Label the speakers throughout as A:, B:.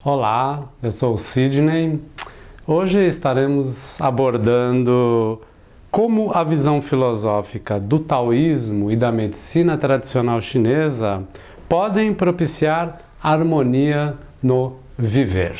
A: Olá, eu sou o Sidney. Hoje estaremos abordando como a visão filosófica do taoísmo e da medicina tradicional chinesa podem propiciar harmonia no viver.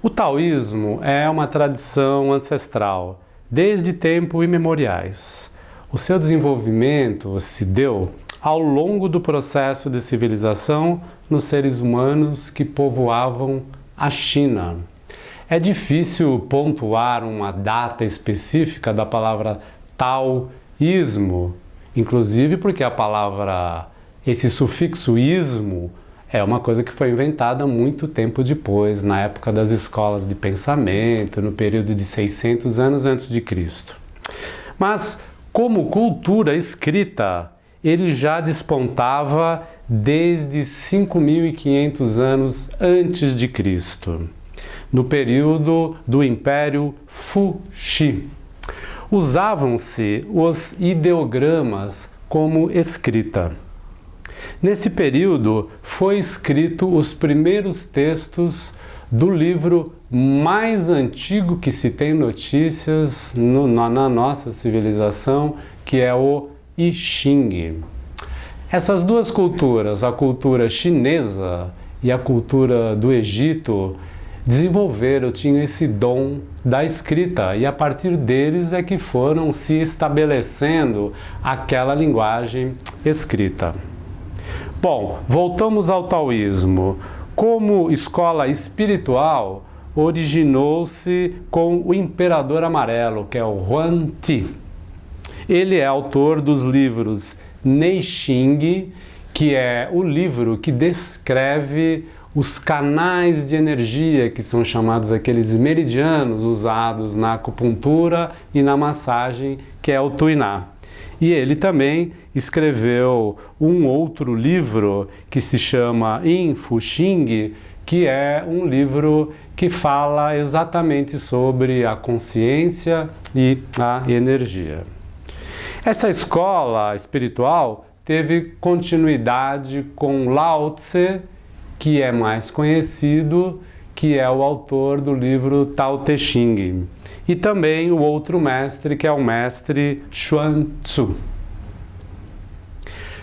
A: O taoísmo é uma tradição ancestral, desde tempos imemoriais. O seu desenvolvimento se deu ao longo do processo de civilização nos seres humanos que povoavam a China. É difícil pontuar uma data específica da palavra taoísmo, inclusive porque a palavra, esse sufixo ismo, é uma coisa que foi inventada muito tempo depois, na época das escolas de pensamento, no período de 600 anos antes de Cristo. Mas, como cultura escrita, ele já despontava desde 5.500 anos antes de Cristo, no período do Império Fuxi. Usavam-se os ideogramas como escrita. Nesse período foi escrito os primeiros textos do livro mais antigo que se tem notícias na nossa civilização, que é o I Ching. Essas duas culturas, a cultura chinesa e a cultura do Egito, tinham esse dom da escrita, e a partir deles é que foram se estabelecendo aquela linguagem escrita. Bom, voltamos ao taoísmo. Como escola espiritual, originou-se com o Imperador Amarelo, que é o Huangti. Ele é autor dos livros Neixing, que é o livro que descreve os canais de energia, que são chamados aqueles meridianos usados na acupuntura e na massagem, que é o Tuiná. E ele também escreveu um outro livro que se chama Yin Fu Xing, que é um livro que fala exatamente sobre a consciência e a energia. Essa escola espiritual teve continuidade com Lao Tse, que é mais conhecido, que é o autor do livro Tao Te Ching, e também o outro mestre, que é o mestre Xuan Tzu.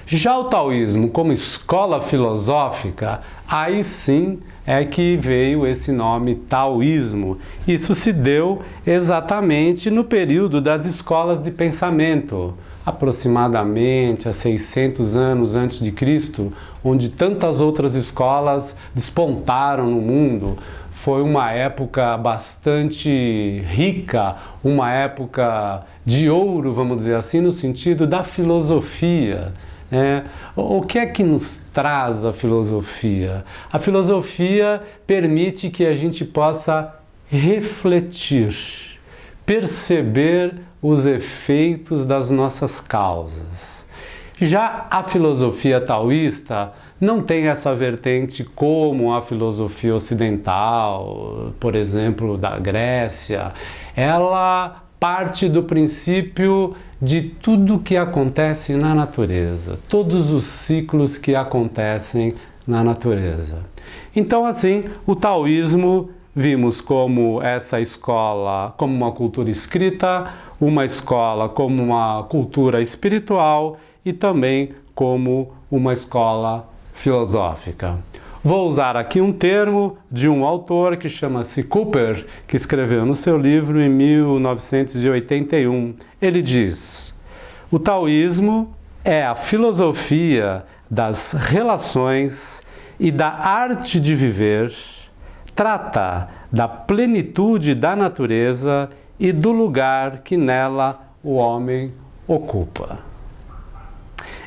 A: Já o taoísmo como escola filosófica, aí sim é que veio esse nome taoísmo. Isso se deu exatamente no período das escolas de pensamento, aproximadamente há 600 anos antes de Cristo, onde tantas outras escolas despontaram no mundo. Foi uma época bastante rica, uma época de ouro, vamos dizer assim, no sentido da filosofia. O que é que nos traz a filosofia? A filosofia permite que a gente possa refletir, perceber os efeitos das nossas causas. Já a filosofia taoísta não tem essa vertente como a filosofia ocidental, por exemplo, da Grécia. Ela parte do princípio de tudo que acontece na natureza, todos os ciclos que acontecem na natureza. Então, assim, o taoísmo vimos como essa escola, como uma cultura escrita, uma escola como uma cultura espiritual e também como uma escola filosófica. Vou usar aqui um termo de um autor que chama-se Cooper, que escreveu no seu livro em 1981. Ele diz: o taoísmo é a filosofia das relações e da arte de viver, trata da plenitude da natureza e do lugar que nela o homem ocupa.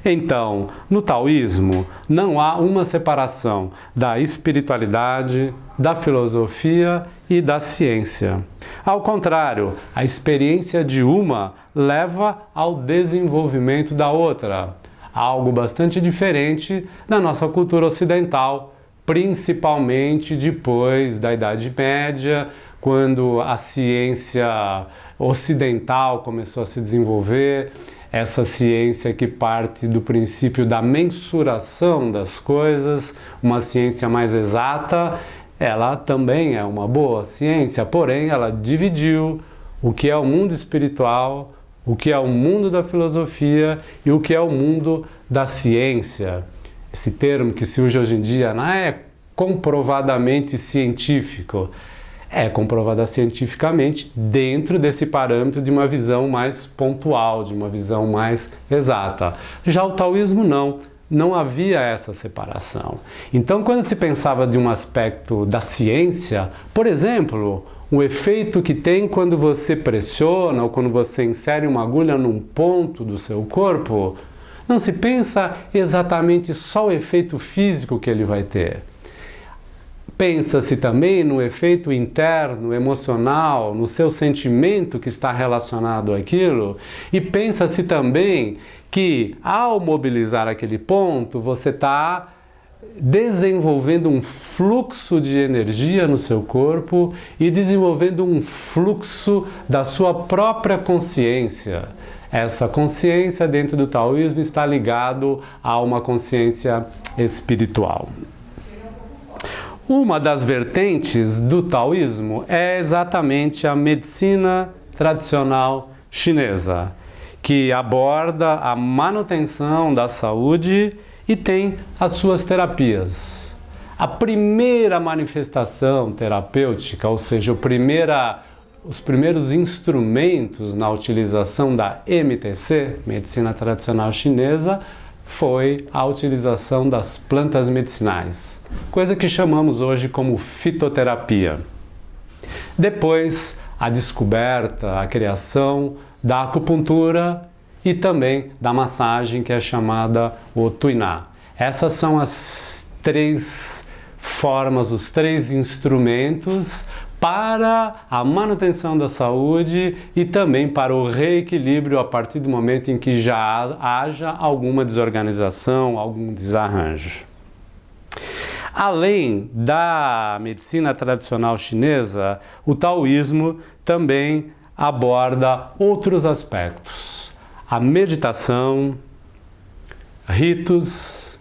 A: Então, no taoísmo, não há uma separação da espiritualidade, da filosofia e da ciência. Ao contrário, a experiência de uma leva ao desenvolvimento da outra, algo bastante diferente da nossa cultura ocidental, principalmente depois da Idade Média, quando a ciência ocidental começou a se desenvolver, essa ciência que parte do princípio da mensuração das coisas, uma ciência mais exata, ela também é uma boa ciência, porém ela dividiu o que é o mundo espiritual, o que é o mundo da filosofia e o que é o mundo da ciência. Esse termo que se usa hoje em dia não é comprovadamente científico, é comprovada cientificamente dentro desse parâmetro de uma visão mais pontual, de uma visão mais exata. Já o taoísmo não havia essa separação. Então, quando se pensava de um aspecto da ciência, por exemplo, o efeito que tem quando você pressiona ou quando você insere uma agulha num ponto do seu corpo, não se pensa exatamente só o efeito físico que ele vai ter. Pensa-se também no efeito interno, emocional, no seu sentimento que está relacionado àquilo, e pensa-se também que ao mobilizar aquele ponto, você está desenvolvendo um fluxo de energia no seu corpo e desenvolvendo um fluxo da sua própria consciência. Essa consciência dentro do taoísmo está ligado a uma consciência espiritual. Uma das vertentes do taoísmo é exatamente a medicina tradicional chinesa, que aborda a manutenção da saúde e tem as suas terapias. A primeira manifestação terapêutica, ou seja, os primeiros instrumentos na utilização da MTC, medicina tradicional chinesa, foi a utilização das plantas medicinais, coisa que chamamos hoje como fitoterapia. Depois, a descoberta, a criação da acupuntura e também da massagem, que é chamada o Tuiná. Essas são as três formas, os três instrumentos para a manutenção da saúde e também para o reequilíbrio a partir do momento em que já haja alguma desorganização, algum desarranjo. Além da medicina tradicional chinesa, o taoísmo também aborda outros aspectos: a meditação, ritos,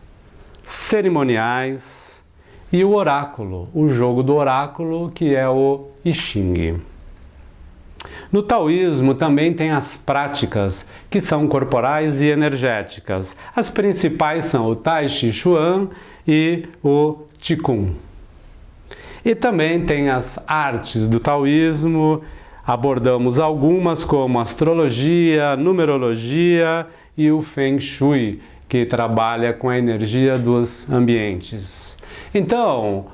A: cerimoniais e o oráculo, o jogo do oráculo, que é o I Ching. No taoísmo também tem as práticas que são corporais e energéticas. As principais são o Tai Chi Chuan e o Qigong. E também tem as artes do taoísmo, abordamos algumas como astrologia, numerologia e o Feng Shui, que trabalha com a energia dos ambientes. Então,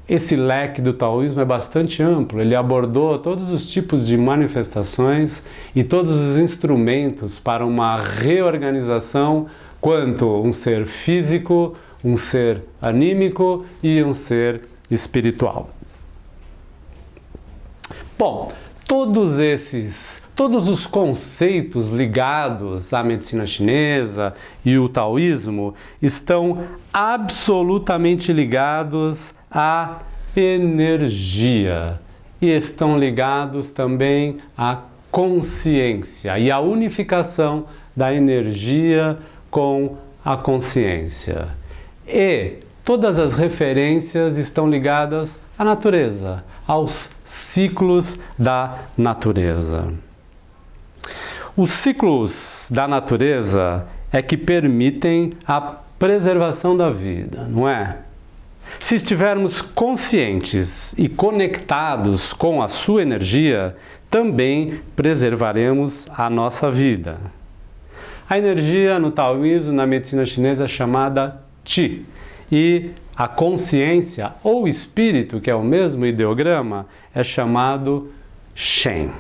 A: esse leque do taoísmo é bastante amplo, ele abordou todos os tipos de manifestações e todos os instrumentos para uma reorganização quanto um ser físico, um ser anímico e um ser espiritual. Bom, todos os conceitos ligados à medicina chinesa e o taoísmo estão absolutamente ligados à energia e estão ligados também à consciência e à unificação da energia com a consciência. E todas as referências estão ligadas à natureza, aos ciclos da natureza. Os ciclos da natureza é que permitem a preservação da vida, não é? Se estivermos conscientes e conectados com a sua energia, também preservaremos a nossa vida. A energia no taoísmo, na medicina chinesa, é chamada Qi, e a consciência ou espírito, que é o mesmo ideograma, é chamado Shen.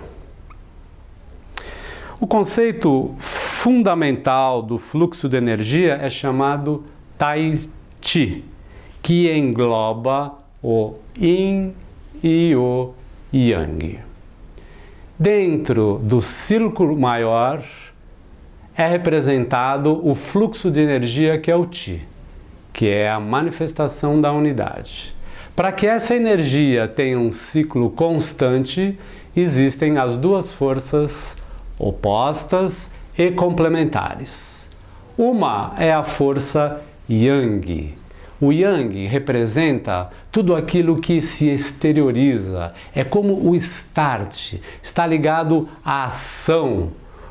A: O conceito fundamental do fluxo de energia é chamado Tai Chi, que engloba o Yin e o Yang. Dentro do círculo maior é representado o fluxo de energia que é o Qi, que é a manifestação da unidade. Para que essa energia tenha um ciclo constante, existem as duas forças opostas e complementares. Uma é a força Yang. O Yang representa tudo aquilo que se exterioriza, é como o start, está ligado à ação,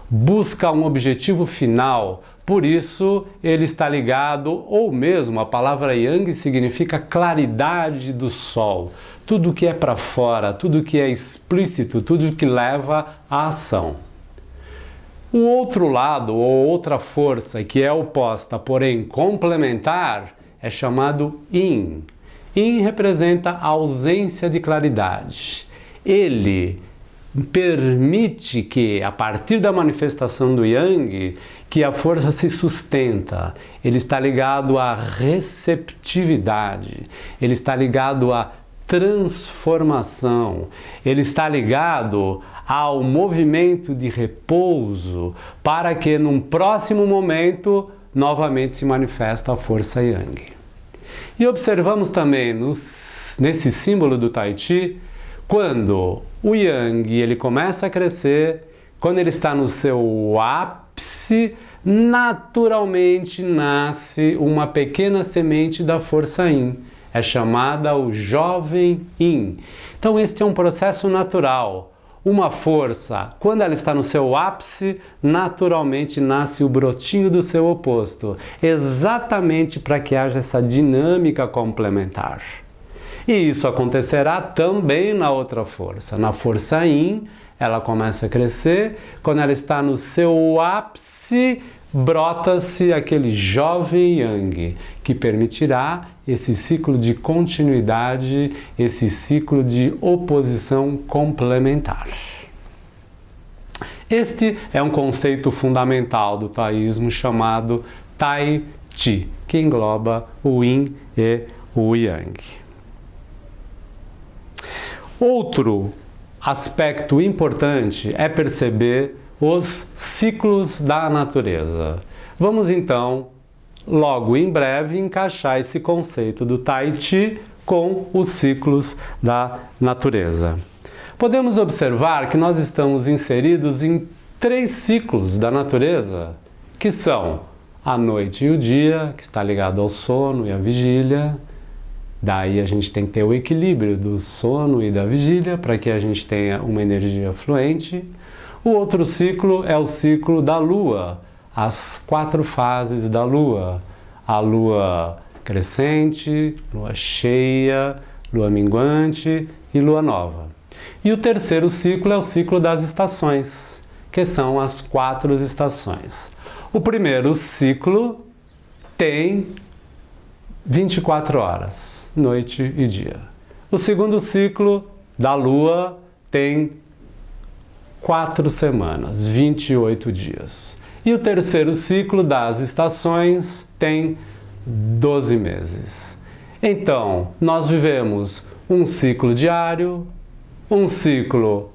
A: busca um objetivo final, por isso ele está ligado, ou mesmo a palavra Yang significa claridade do sol, tudo que é para fora, tudo que é explícito, tudo que leva à ação. O outro lado, ou outra força, que é oposta, porém complementar, é chamado Yin. Yin representa a ausência de claridade. Ele permite que, a partir da manifestação do Yang, que a força se sustenta. Ele está ligado à receptividade, ele está ligado à transformação, ele está ligado ao movimento de repouso, para que num próximo momento novamente se manifesta a força Yang. E observamos também nesse símbolo do Tai Chi, quando o Yang ele começa a crescer, quando ele está no seu ápice, naturalmente nasce uma pequena semente da força Yin. É chamada o jovem Yin. Então este é um processo natural. Uma força, quando ela está no seu ápice, naturalmente nasce o brotinho do seu oposto, exatamente para que haja essa dinâmica complementar. E isso acontecerá também na outra força. Na força Yin, ela começa a crescer, quando ela está no seu ápice, brota-se aquele jovem Yang, que permitirá esse ciclo de continuidade, esse ciclo de oposição complementar. Este é um conceito fundamental do taoísmo chamado Tai Chi, que engloba o Yin e o Yang. Outro aspecto importante é perceber os ciclos da natureza. Vamos então, logo em breve, encaixar esse conceito do Tai Chi com os ciclos da natureza. Podemos observar que nós estamos inseridos em 3 ciclos da natureza, que são a noite e o dia, que está ligado ao sono e à vigília. Daí a gente tem que ter o equilíbrio do sono e da vigília para que a gente tenha uma energia fluente. O outro ciclo é o ciclo da Lua, as 4 fases da Lua. A Lua crescente, Lua cheia, Lua minguante e Lua nova. E o terceiro ciclo é o ciclo das estações, que são as 4 estações. O primeiro ciclo tem 24 horas, noite e dia. O segundo ciclo da Lua tem 4 semanas, 28 dias. E o terceiro ciclo das estações tem 12 meses. Então, nós vivemos um ciclo diário, um ciclo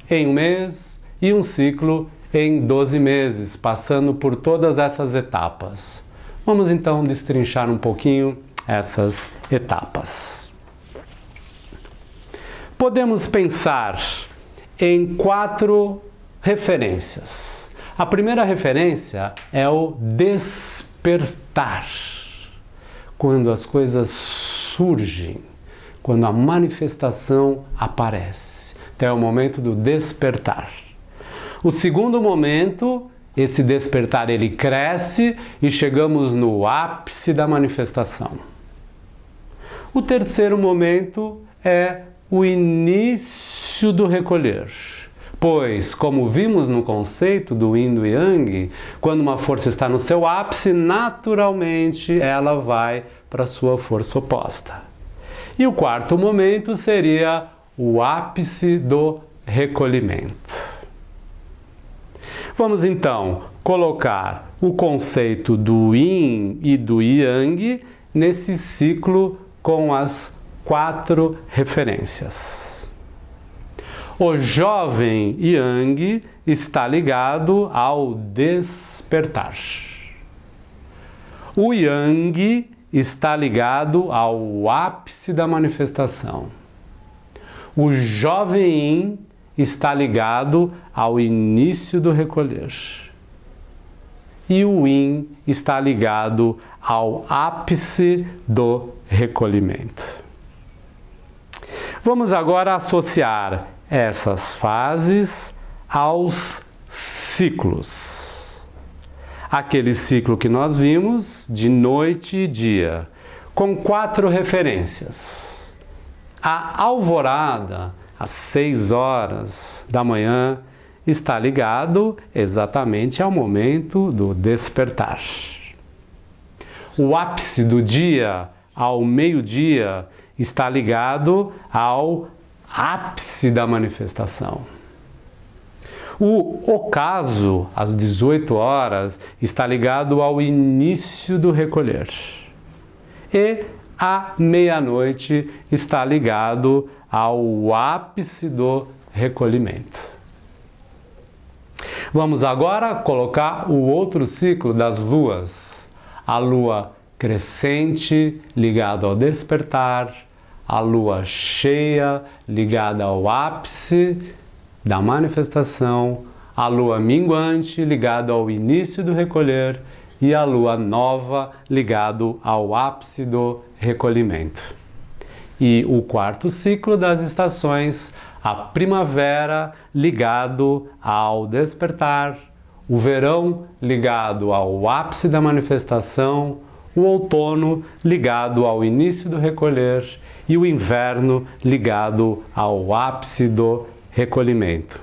A: em um mês e um ciclo em 12 meses, passando por todas essas etapas. Vamos então destrinchar um pouquinho essas etapas. Podemos pensar em 4 referências. A primeira referência é o despertar. Quando as coisas surgem, quando a manifestação aparece. Então é o momento do despertar. O segundo momento, esse despertar ele cresce e chegamos no ápice da manifestação. O terceiro momento é o início do recolher. Pois, como vimos no conceito do Yin e do Yang, quando uma força está no seu ápice, naturalmente ela vai para a sua força oposta. E o quarto momento seria o ápice do recolhimento. Vamos então colocar o conceito do Yin e do Yang nesse ciclo com as 4 referências. O jovem Yang está ligado ao despertar. O Yang está ligado ao ápice da manifestação. O jovem yin está ligado ao início do recolher. E o yin está ligado ao ápice do recolhimento. Vamos agora associar essas fases aos ciclos. Aquele ciclo que nós vimos de noite e dia, com 4 referências. A alvorada, às 6 horas da manhã, está ligado exatamente ao momento do despertar. O ápice do dia, ao meio-dia, está ligado ao ápice da manifestação. O ocaso, às 18 horas, está ligado ao início do recolher. E a meia-noite está ligado ao ápice do recolhimento. Vamos agora colocar o outro ciclo das luas. A lua crescente ligada ao despertar, a lua cheia ligada ao ápice da manifestação, a lua minguante ligada ao início do recolher e a lua nova ligado ao ápice do recolhimento. E o quarto ciclo das estações, a primavera ligado ao despertar, o verão ligado ao ápice da manifestação, o outono ligado ao início do recolher e o inverno ligado ao ápice do recolhimento.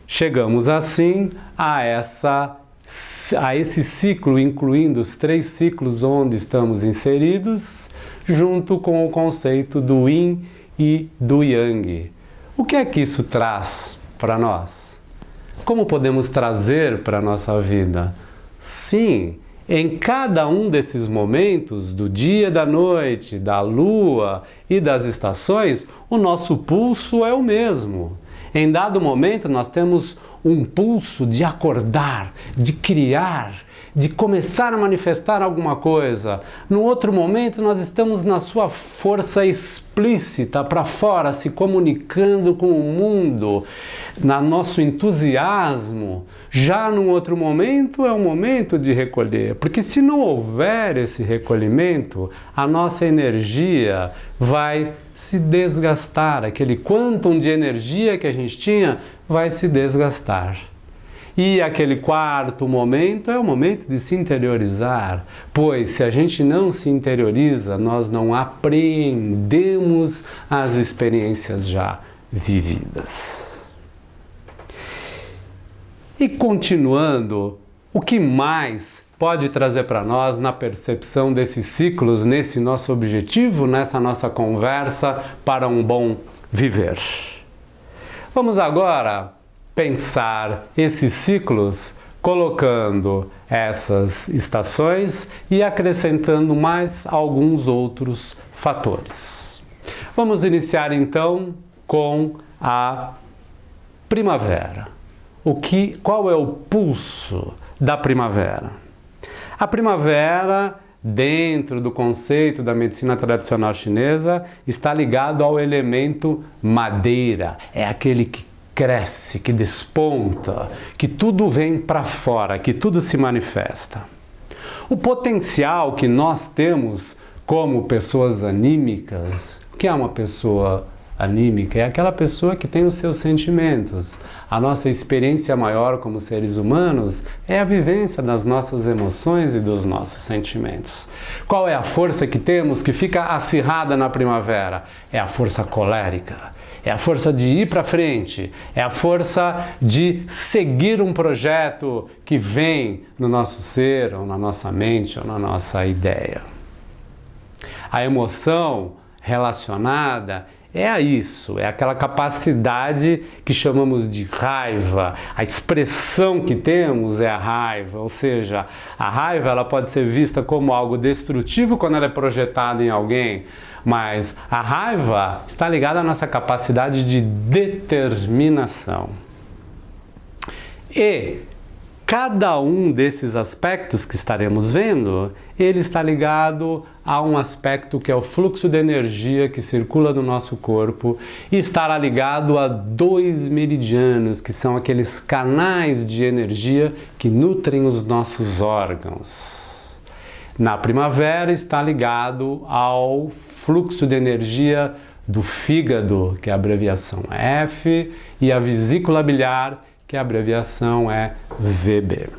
A: Chegamos assim a esse ciclo, incluindo os 3 ciclos onde estamos inseridos, junto com o conceito do Yin e do Yang. O que é que isso traz para nós? Como podemos trazer para a nossa vida? Sim, em cada um desses momentos, do dia, da noite, da lua e das estações, o nosso pulso é o mesmo. Em dado momento, nós temos um pulso de acordar, de criar, de começar a manifestar alguma coisa. No outro momento, nós estamos na sua força explícita para fora, se comunicando com o mundo, no nosso entusiasmo. Já no outro momento, é o momento de recolher, porque se não houver esse recolhimento, a nossa energia vai se desgastar, aquele quantum de energia que a gente tinha vai se desgastar. E aquele quarto momento é o momento de se interiorizar, pois se a gente não se interioriza, nós não apreendemos as experiências já vividas. E continuando, o que mais pode trazer para nós na percepção desses ciclos, nesse nosso objetivo, nessa nossa conversa para um bom viver? Vamos agora pensar esses ciclos colocando essas estações e acrescentando mais alguns outros fatores. Vamos iniciar então com a primavera. Qual é o pulso da primavera? A primavera, dentro do conceito da medicina tradicional chinesa, está ligado ao elemento madeira. É aquele que cresce, que desponta, que tudo vem para fora, que tudo se manifesta. O potencial que nós temos como pessoas anímicas, o que é uma pessoa anímica? É aquela pessoa que tem os seus sentimentos. A nossa experiência maior como seres humanos é a vivência das nossas emoções e dos nossos sentimentos. Qual é a força que temos que fica acirrada na primavera? É a força colérica. É a força de ir para frente, é a força de seguir um projeto que vem no nosso ser, ou na nossa mente, ou na nossa ideia. A emoção relacionada é a isso, é aquela capacidade que chamamos de raiva. A expressão que temos é a raiva, ou seja, a raiva ela pode ser vista como algo destrutivo quando ela é projetada em alguém, mas a raiva está ligada à nossa capacidade de determinação. E Cada um desses aspectos que estaremos vendo, ele está ligado a um aspecto que é o fluxo de energia que circula no nosso corpo e estará ligado a 2 meridianos, que são aqueles canais de energia que nutrem os nossos órgãos. Na primavera está ligado ao fluxo de energia do fígado, que a abreviação é F, e a vesícula biliar, que a abreviação é VB.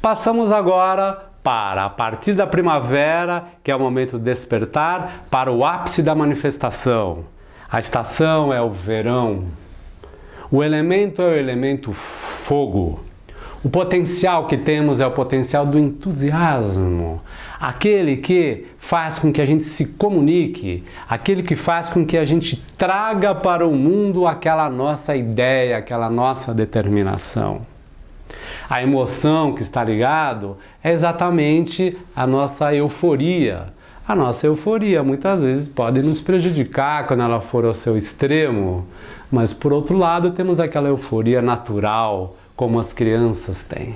A: Passamos agora para, a partir da primavera, que é o momento de despertar, para o ápice da manifestação. A estação é o verão. O elemento é o elemento fogo. O potencial que temos é o potencial do entusiasmo, aquele que faz com que a gente se comunique, aquele que faz com que a gente traga para o mundo aquela nossa ideia, aquela nossa determinação. A emoção que está ligado é exatamente a nossa euforia. A nossa euforia muitas vezes pode nos prejudicar quando ela for ao seu extremo, mas por outro lado temos aquela euforia natural, como as crianças têm.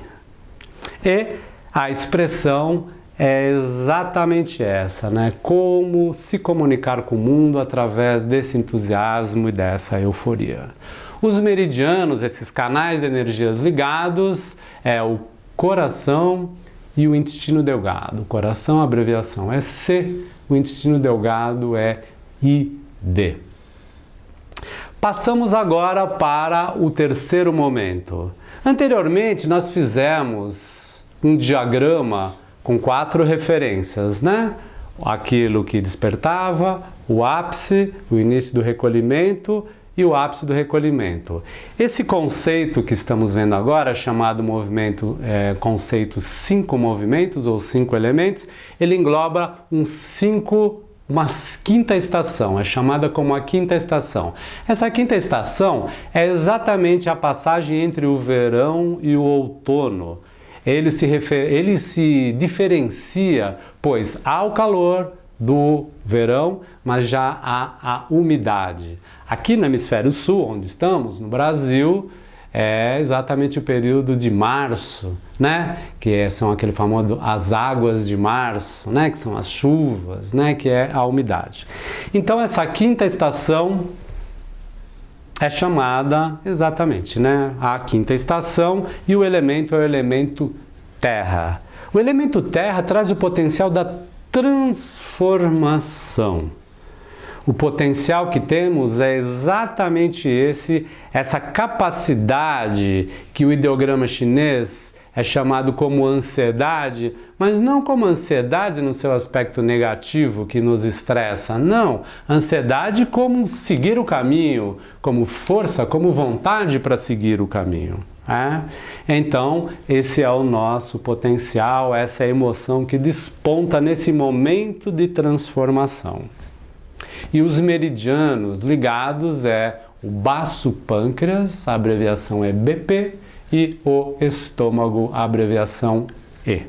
A: E a expressão é exatamente essa, né? Como se comunicar com o mundo através desse entusiasmo e dessa euforia. Os meridianos, esses canais de energias ligados, é o coração e o intestino delgado. O coração, a abreviação é C, o intestino delgado é ID. Passamos agora para o terceiro momento. Anteriormente, nós fizemos um diagrama com 4 referências, né? Aquilo que despertava, o ápice, o início do recolhimento e o ápice do recolhimento. Esse conceito que estamos vendo agora, chamado conceito 5 movimentos ou 5 elementos, ele engloba uma quinta estação, é chamada como a quinta estação. Essa quinta estação é exatamente a passagem entre o verão e o outono. Ele se diferencia, pois há o calor do verão, mas já há a umidade. Aqui no hemisfério sul, onde estamos, no Brasil, é exatamente o período de março, né? São aquele famoso as águas de março, né? Que são as chuvas, né? Que é a umidade. Então essa quinta estação é chamada exatamente, né? A quinta estação, e o elemento é o elemento terra. O elemento terra traz o potencial da transformação. O potencial que temos é exatamente essa capacidade que o ideograma chinês é chamado como ansiedade, mas não como ansiedade no seu aspecto negativo que nos estressa, não. Ansiedade como seguir o caminho, como força, como vontade para seguir o caminho. Então, esse é o nosso potencial, essa é a emoção que desponta nesse momento de transformação. E os meridianos ligados é o baço pâncreas, a abreviação é BP, e o estômago, a abreviação E.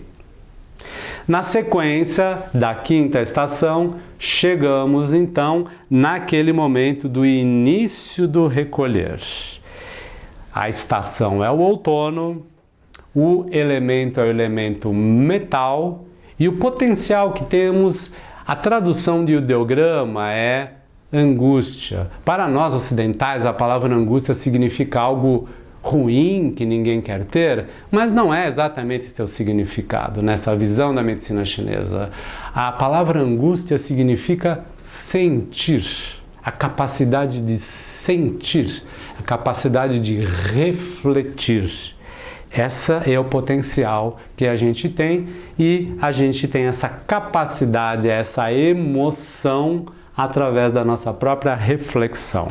A: Na sequência da quinta estação, chegamos então naquele momento do início do recolher. A estação é o outono, o elemento é o elemento metal, e o potencial que temos, a tradução de ideograma é angústia. Para nós ocidentais, a palavra angústia significa algo ruim que ninguém quer ter, mas não é exatamente seu significado nessa visão da medicina chinesa. A palavra angústia significa sentir, a capacidade de sentir, a capacidade de refletir. Essa é o potencial que a gente tem, e a gente tem essa capacidade, essa emoção através da nossa própria reflexão.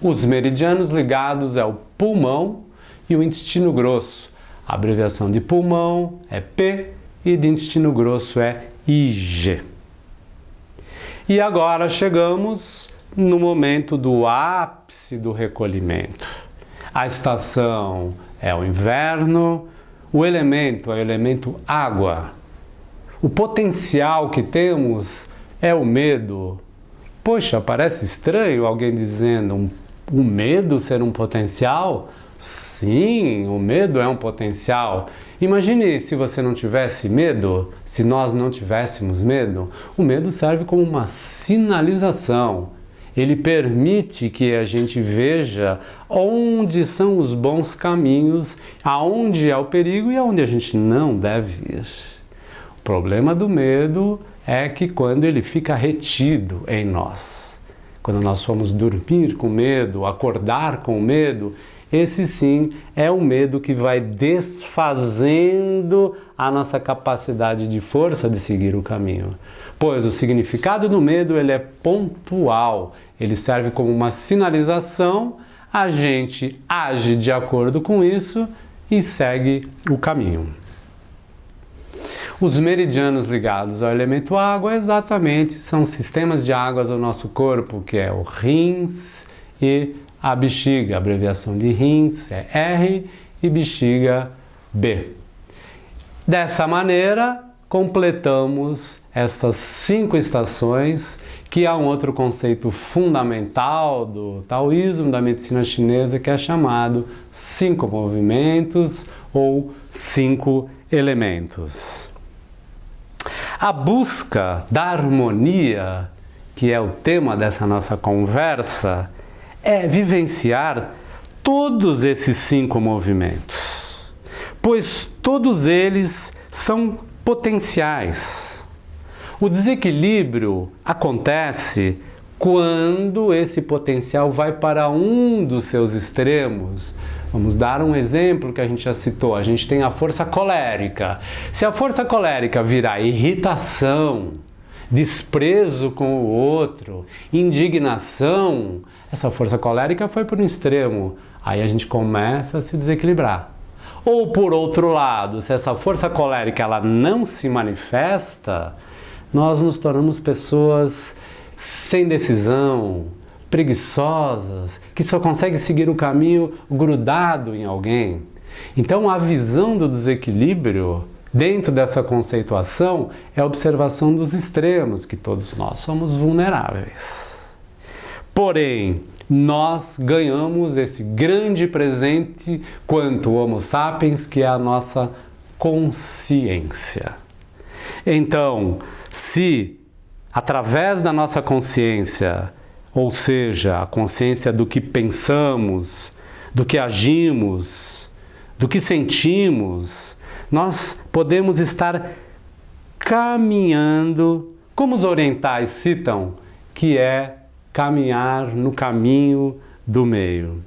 A: Os meridianos ligados é o pulmão e o intestino grosso. A abreviação de pulmão é P e de intestino grosso é IG. E agora chegamos no momento do ápice do recolhimento. A estação é o inverno, o elemento é o elemento água. O potencial que temos é o medo. Poxa, parece estranho alguém dizendo um o medo ser um potencial? Sim, o medo é um potencial. Imagine se você não tivesse medo, se nós não tivéssemos medo. O medo serve como uma sinalização. Ele permite que a gente veja onde são os bons caminhos, aonde é o perigo e aonde a gente não deve ir. O problema do medo é que quando ele fica retido em nós, quando nós formos dormir com medo, acordar com medo, esse sim é o medo que vai desfazendo a nossa capacidade de força de seguir o caminho. Pois o significado do medo ele é pontual, ele serve como uma sinalização, a gente age de acordo com isso e segue o caminho. Os meridianos ligados ao elemento água exatamente são sistemas de águas do nosso corpo, que é o rins e a bexiga. A abreviação de rins é R e bexiga B. Dessa maneira, completamos essas 5 estações, que há um outro conceito fundamental do taoísmo, da medicina chinesa, que é chamado 5 movimentos ou 5 elementos. A busca da harmonia, que é o tema dessa nossa conversa, é vivenciar todos esses 5 movimentos, pois todos eles são potenciais. O desequilíbrio acontece quando esse potencial vai para um dos seus extremos. Vamos dar um exemplo que a gente já citou. A gente tem a força colérica. Se a força colérica virar irritação, desprezo com o outro, indignação, essa força colérica foi para um extremo. Aí a gente começa a se desequilibrar. Ou por outro lado, se essa força colérica ela não se manifesta, nós nos tornamos pessoas sem decisão, preguiçosas, que só conseguem seguir o caminho grudado em alguém. Então a visão do desequilíbrio dentro dessa conceituação é a observação dos extremos, que todos nós somos vulneráveis. Porém, nós ganhamos esse grande presente quanto Homo sapiens, que é a nossa consciência. Então, se através da nossa consciência, ou seja, a consciência do que pensamos, do que agimos, do que sentimos, nós podemos estar caminhando, como os orientais citam, que é caminhar no caminho do meio.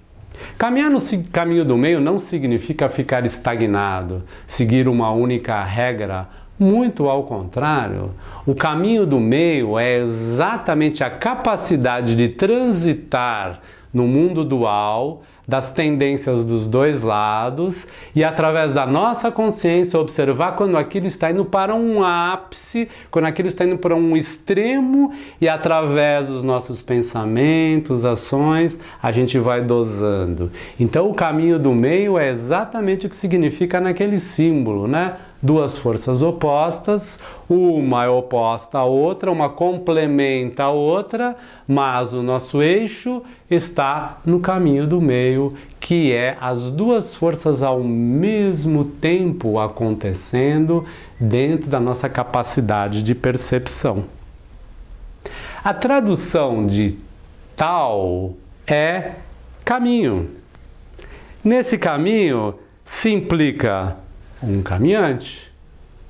A: Caminhar no caminho do meio não significa ficar estagnado, seguir uma única regra. Muito ao contrário, o caminho do meio é exatamente a capacidade de transitar no mundo dual, das tendências dos dois lados e através da nossa consciência observar quando aquilo está indo para um ápice, quando aquilo está indo para um extremo e através dos nossos pensamentos, ações, a gente vai dosando. Então o caminho do meio é exatamente o que significa naquele símbolo, né? Duas forças opostas, uma é oposta à outra, uma complementa a outra, mas o nosso eixo está no caminho do meio, que é as duas forças ao mesmo tempo acontecendo dentro da nossa capacidade de percepção. A tradução de Tao é caminho. Nesse caminho se implica um caminhante,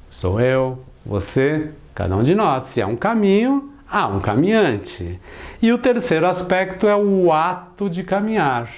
A: sou eu, você, cada um de nós. Se é um caminho, há um caminhante. E o terceiro aspecto é o ato de caminhar.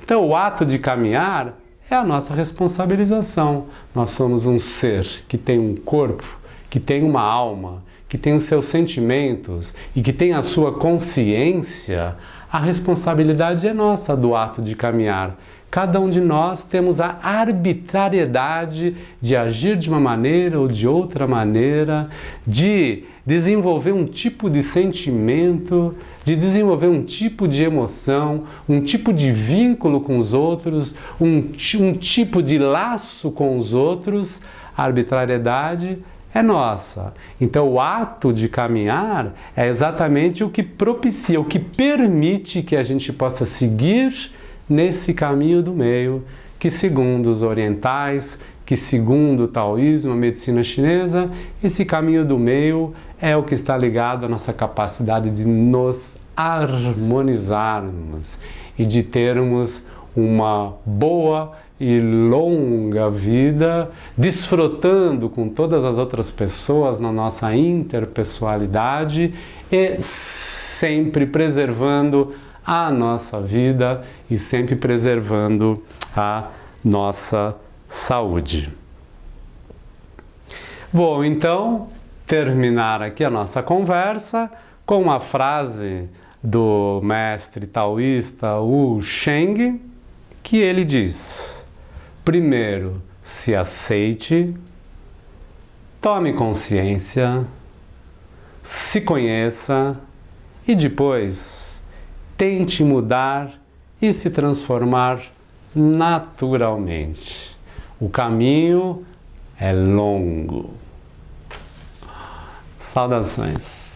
A: Então, o ato de caminhar é a nossa responsabilização. Nós somos um ser que tem um corpo, que tem uma alma, que tem os seus sentimentos e que tem a sua consciência. A responsabilidade é nossa do ato de caminhar. Cada um de nós temos a arbitrariedade de agir de uma maneira ou de outra maneira, de desenvolver um tipo de sentimento, de desenvolver um tipo de emoção, um tipo de vínculo com os outros, um tipo de laço com os outros. A arbitrariedade é nossa. Então o ato de caminhar é exatamente o que propicia, o que permite que a gente possa seguir nesse caminho do meio, que segundo os orientais, que segundo o taoísmo, a medicina chinesa, esse caminho do meio é o que está ligado à nossa capacidade de nos harmonizarmos e de termos uma boa e longa vida, desfrutando com todas as outras pessoas na nossa interpessoalidade e sempre preservando a nossa vida e sempre preservando a nossa saúde. Vou então terminar aqui a nossa conversa com uma frase do mestre taoísta Wu Sheng, que ele diz: primeiro, se aceite, tome consciência, se conheça e depois tente mudar e se transformar naturalmente. O caminho é longo. Saudações.